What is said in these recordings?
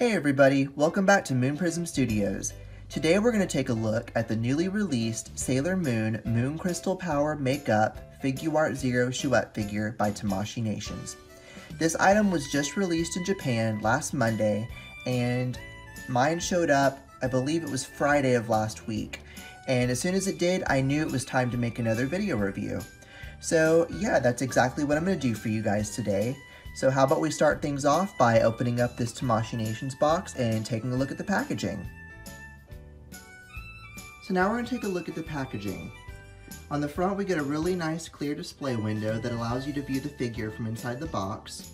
Hey everybody, welcome back to Moon Prism Studios. Today we're going to take a look at the newly released Sailor Moon Moon Crystal Power MakeUp Figuart Zero Chouette figure by Tamashii Nations. This item was just released in Japan last Monday, and mine showed up, I believe it was Friday of last week. And as soon as it did, I knew it was time to make another video review. So yeah, that's exactly what I'm going to do for you guys today. So how about we start things off by opening up this Tamashii Nations box and taking a look at the packaging. So now we're going to take a look at the packaging. On the front we get a really nice clear display window that allows you to view the figure from inside the box.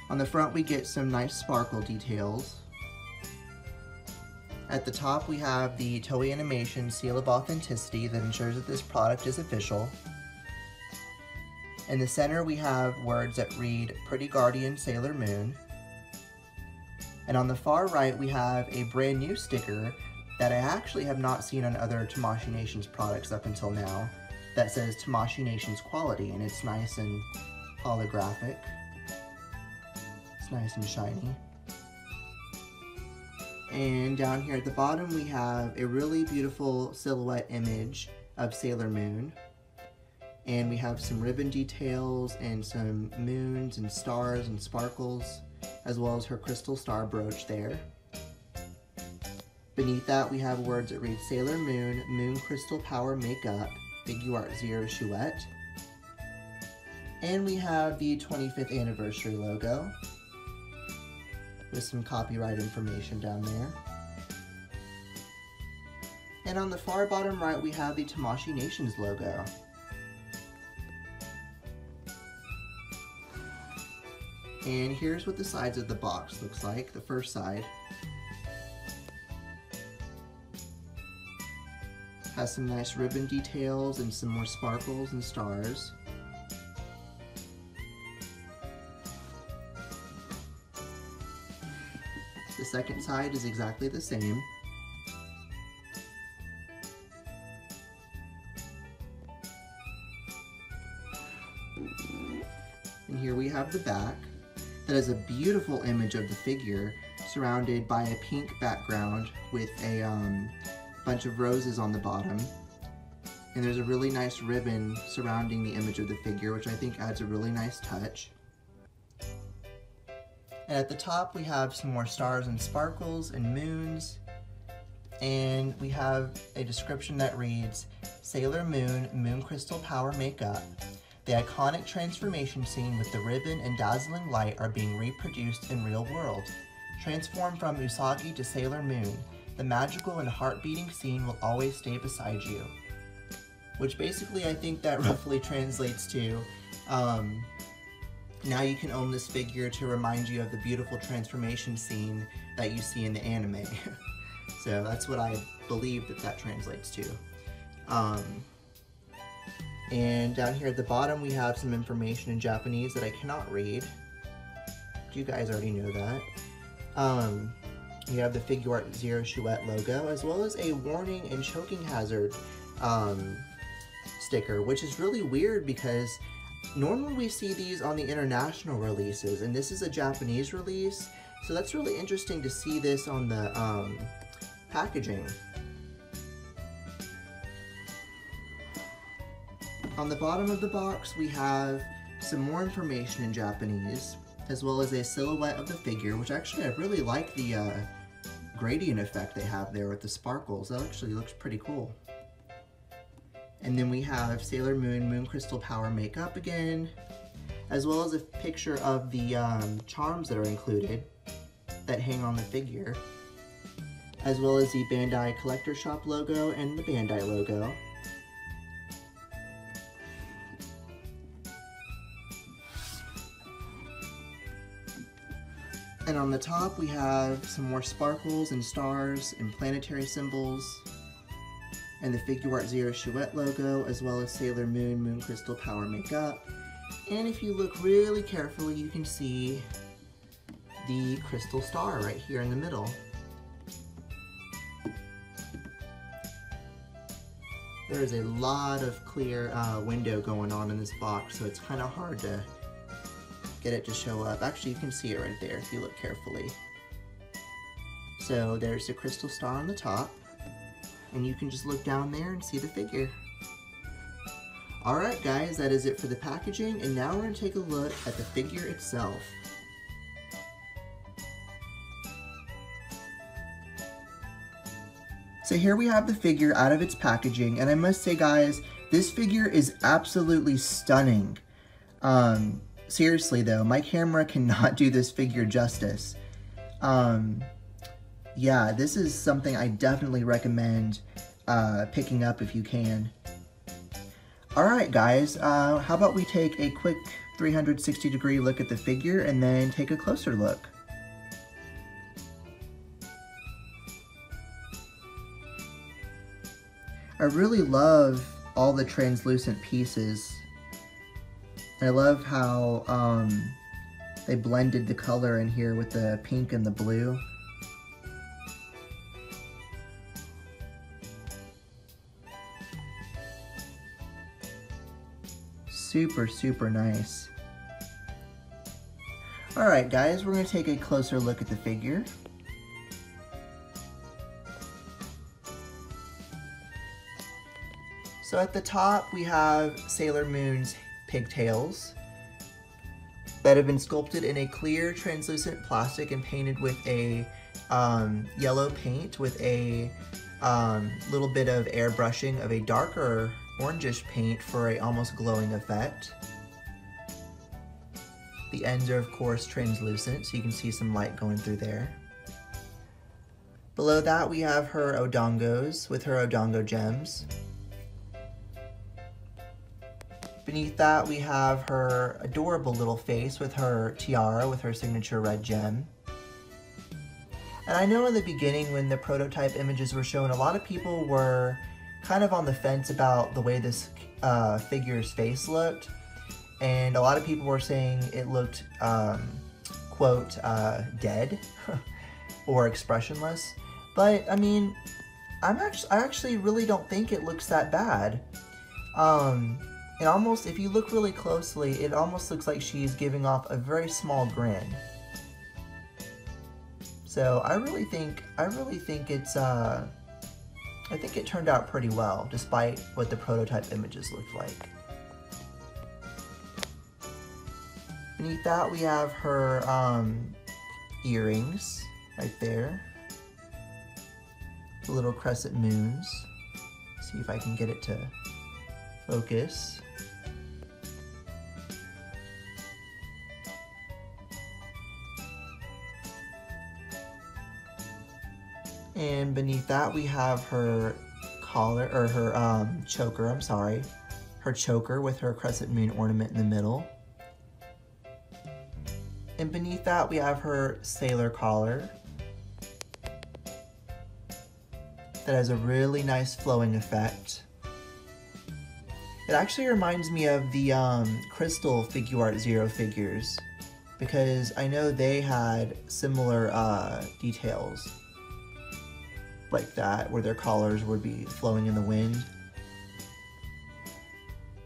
On the front we get some nice sparkle details. At the top we have the Toei Animation seal of authenticity that ensures that this product is official. In the center we have words that read Pretty Guardian Sailor Moon. And on the far right we have a brand new sticker that I actually have not seen on other Tamashii Nations products up until now that says Tamashii Nations Quality, and it's nice and holographic. It's nice and shiny. And down here at the bottom we have a really beautiful silhouette image of Sailor Moon. And we have some ribbon details and some moons and stars and sparkles, as well as her crystal star brooch there. Beneath that we have words that read Sailor Moon Moon Crystal Power Makeup Figuart Zero Chouette. And we have the 25th anniversary logo with some copyright information down there. And on the far bottom right we have the Tamashii Nations logo. And here's what the sides of the box looks like, the first side. Has some nice ribbon details and some more sparkles and stars. The second side is exactly the same. And here we have the back. That is a beautiful image of the figure surrounded by a pink background with a bunch of roses on the bottom. And there's a really nice ribbon surrounding the image of the figure, which I think adds a really nice touch. And at the top we have some more stars and sparkles and moons. And we have a description that reads, Sailor Moon Moon Crystal Power Makeup. The iconic transformation scene with the ribbon and dazzling light are being reproduced in real world. Transform from Usagi to Sailor Moon. The magical and heart-beating scene will always stay beside you. Which basically I think that roughly translates to, now you can own this figure to remind you of the beautiful transformation scene that you see in the anime. So that's what I believe that translates to. And down here at the bottom we have some information in Japanese that I cannot read. You guys already know that. We have the Figuart Zero Chouette logo, as well as a warning and choking hazard sticker, which is really weird because normally we see these on the international releases, and this is a Japanese release, so that's really interesting to see this on the packaging. On the bottom of the box we have some more information in Japanese, as well as a silhouette of the figure, which actually I really like the gradient effect they have there with the sparkles. That actually looks pretty cool. And then we have Sailor Moon Moon Crystal Power Makeup again, as well as a picture of the charms that are included that hang on the figure, as well as the Bandai Collector Shop logo and the Bandai logo. And on the top we have some more sparkles and stars and planetary symbols, and the Figuart Zero Chouette logo, as well as Sailor Moon Moon Crystal Power Makeup. And if you look really carefully you can see the crystal star right here in the middle. There is a lot of clear window going on in this box, so it's kind of hard to get it to show up. Actually, you can see it right there if you look carefully. So there's the crystal star on the top, and you can just look down there and see the figure. Alright guys, that is it for the packaging, and now we're going to take a look at the figure itself. So here we have the figure out of its packaging, and I must say guys, this figure is absolutely stunning. Seriously though, my camera cannot do this figure justice. Yeah, this is something I definitely recommend picking up if you can. Alright guys, how about we take a quick 360-degree look at the figure and then take a closer look. I really love all the translucent pieces. I love how they blended the color in here with the pink and the blue. Super, super nice. Alright guys, we're going to take a closer look at the figure. So at the top we have Sailor Moon's pigtails that have been sculpted in a clear translucent plastic and painted with a yellow paint with a little bit of airbrushing of a darker orangish paint for a almost glowing effect. The ends are of course translucent, so you can see some light going through there. Below that we have her odongos with her odongo gems. Beneath that we have her adorable little face with her tiara with her signature red gem. And I know in the beginning when the prototype images were shown, a lot of people were kind of on the fence about the way this figure's face looked. And a lot of people were saying it looked, quote, dead or expressionless. But, I mean, I actually really don't think it looks that bad. It almost, if you look really closely, it almost looks like she's giving off a very small grin. So I really think it's, I think it turned out pretty well, despite what the prototype images looked like. Beneath that we have her earrings, right there. The little crescent moons. See if I can get it to focus. And beneath that we have her collar, or her choker, I'm sorry. Her choker with her crescent moon ornament in the middle. And beneath that we have her sailor collar. That has a really nice flowing effect. It actually reminds me of the Crystal Figuart Zero figures, because I know they had similar details like that, where their collars would be flowing in the wind.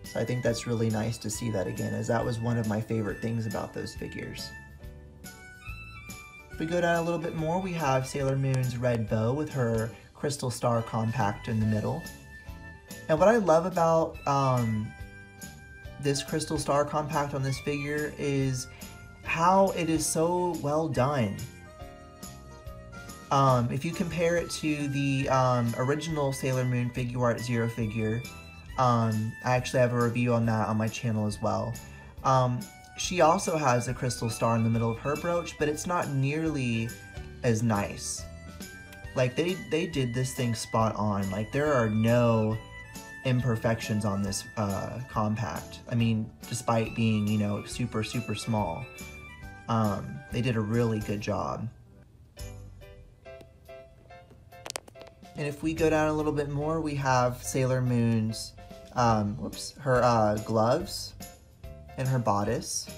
So I think that's really nice to see that again, as that was one of my favorite things about those figures. If we go down a little bit more, we have Sailor Moon's red bow with her crystal star compact in the middle. And what I love about this crystal star compact on this figure is how it is so well done. If you compare it to the original Sailor Moon Figuart Zero figure, I actually have a review on that on my channel as well. She also has a crystal star in the middle of her brooch, but it's not nearly as nice. Like, they did this thing spot on. Like, there are no imperfections on this compact. I mean, despite being, you know, super, super small. They did a really good job. And if we go down a little bit more, we have Sailor Moon's, her gloves and her bodice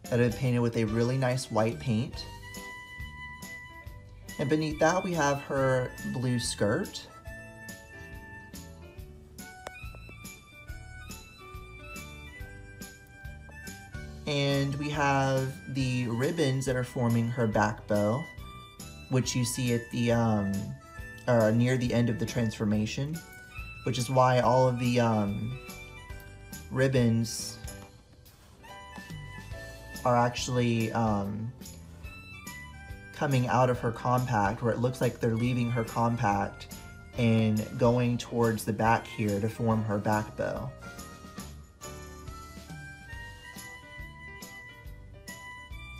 that have been painted with a really nice white paint. And beneath that, we have her blue skirt. And we have the ribbons that are forming her back bow. which you see at the near the end of the transformation, which is why all of the ribbons are actually coming out of her compact, where it looks like they're leaving her compact and going towards the back here to form her back bow.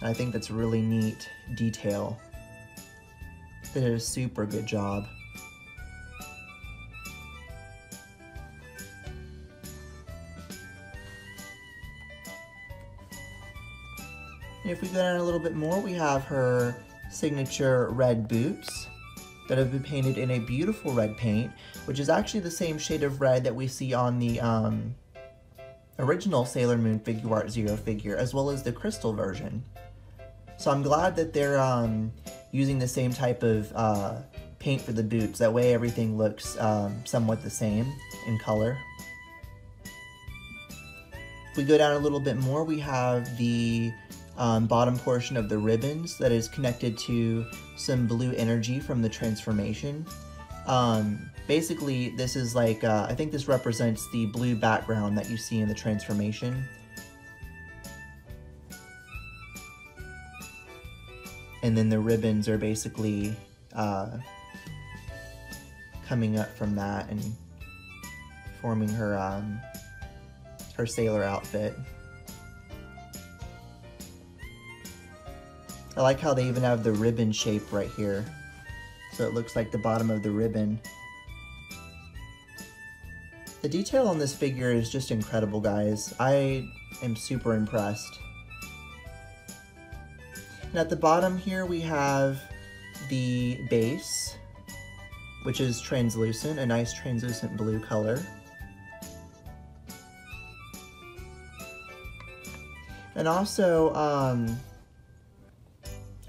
I think that's a really neat detail. They did a super good job. And if we go down a little bit more, we have her signature red boots that have been painted in a beautiful red paint, which is actually the same shade of red that we see on the original Sailor Moon Figuarts Zero figure, as well as the crystal version. So I'm glad that they're using the same type of paint for the boots. That way everything looks somewhat the same in color. If we go down a little bit more, we have the bottom portion of the ribbons that is connected to some blue energy from the transformation. Basically, this is like, I think this represents the blue background that you see in the transformation. And then the ribbons are basically coming up from that and forming her, her sailor outfit. I like how they even have the ribbon shape right here. So it looks like the bottom of the ribbon. The detail on this figure is just incredible, guys. I am super impressed. And at the bottom here we have the base, which is translucent, a nice translucent blue color. And also,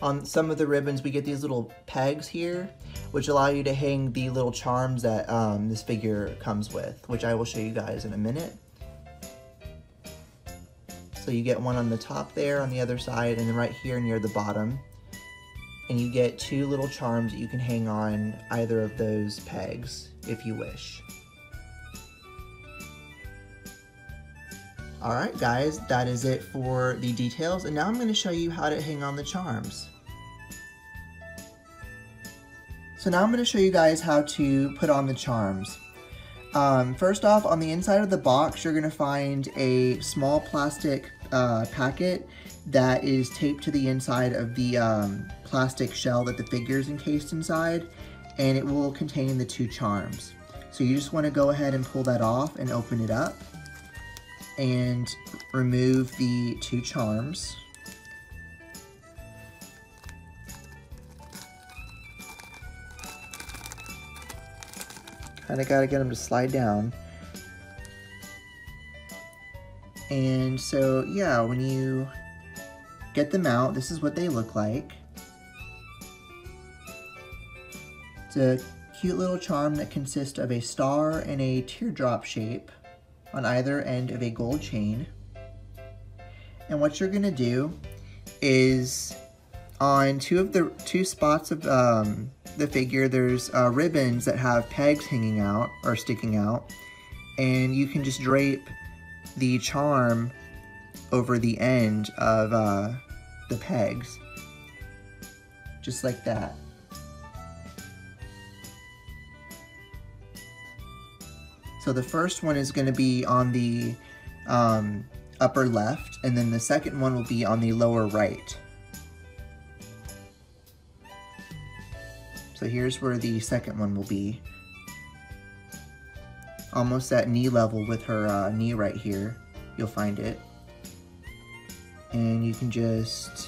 on some of the ribbons, we get these little pegs here, which allow you to hang the little charms that this figure comes with, which I will show you guys in a minute. So you get one on the top there, on the other side, and then right here near the bottom. And you get two little charms that you can hang on either of those pegs, if you wish. Alright guys, that is it for the details, and now I'm going to show you how to hang on the charms. So now I'm going to show you guys how to put on the charms. First off, on the inside of the box, you're going to find a small plastic packet that is taped to the inside of the plastic shell that the figure is encased inside, and it will contain the two charms. So you just want to go ahead and pull that off and open it up and remove the two charms. Kinda gotta get them to slide down. And so, yeah, when you get them out, this is what they look like. It's a cute little charm that consists of a star and a teardrop shape on either end of a gold chain. And what you're gonna do is on two spots of the figure, there's ribbons that have pegs hanging out or sticking out, and you can just drape the charm over the end of the pegs, just like that. So the first one is going to be on the upper left, and then the second one will be on the lower right. So here's where the second one will be. Almost at knee level with her knee right here. You'll find it. And you can just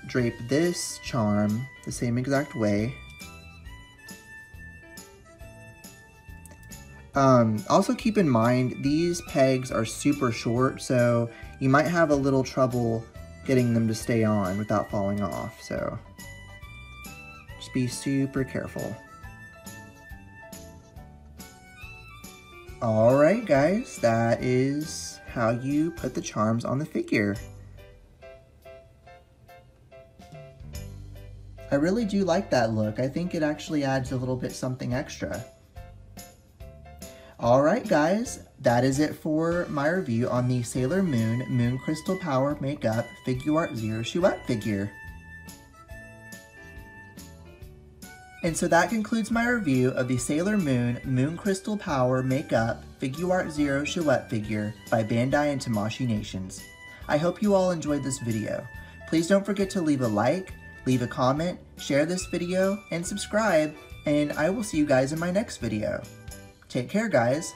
drape this charm the same exact way. Also keep in mind, these pegs are super short, so you might have a little trouble getting them to stay on without falling off, so just be super careful. Alright guys, that is how you put the charms on the figure. I really do like that look. I think it actually adds a little bit something extra. Alright guys, that is it for my review on the Sailor Moon Moon Crystal Power Makeup Figuart Zero Chouette figure. And so that concludes my review of the Sailor Moon Moon Crystal Power Makeup Figuart Zero Chouette figure by Bandai and Tamashii Nations. I hope you all enjoyed this video. Please don't forget to leave a like, leave a comment, share this video, and subscribe, and I will see you guys in my next video. Take care, guys.